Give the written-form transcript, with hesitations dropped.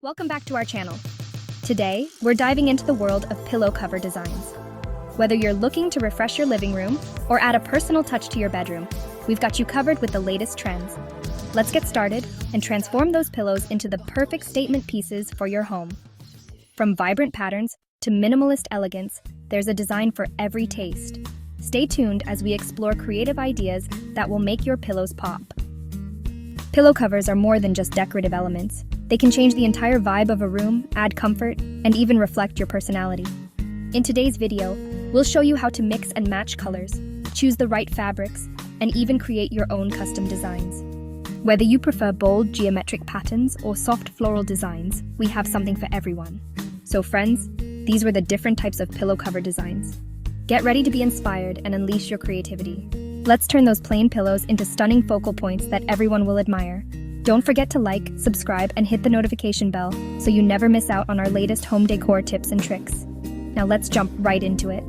Welcome back to our channel. Today, we're diving into the world of pillow cover designs. Whether you're looking to refresh your living room or add a personal touch to your bedroom, we've got you covered with the latest trends. Let's get started and transform those pillows into the perfect statement pieces for your home. From vibrant patterns to minimalist elegance, there's a design for every taste. Stay tuned as we explore creative ideas that will make your pillows pop. Pillow covers are more than just decorative elements. They can change the entire vibe of a room, add comfort, and even reflect your personality. In today's video, we'll show you how to mix and match colors, choose the right fabrics, and even create your own custom designs. Whether you prefer bold geometric patterns or soft floral designs, we have something for everyone. So friends, these were the different types of pillow cover designs. Get ready to be inspired and unleash your creativity. Let's turn those plain pillows into stunning focal points that everyone will admire. Don't forget to like, subscribe, and hit the notification bell so you never miss out on our latest home decor tips and tricks. Now let's jump right into it.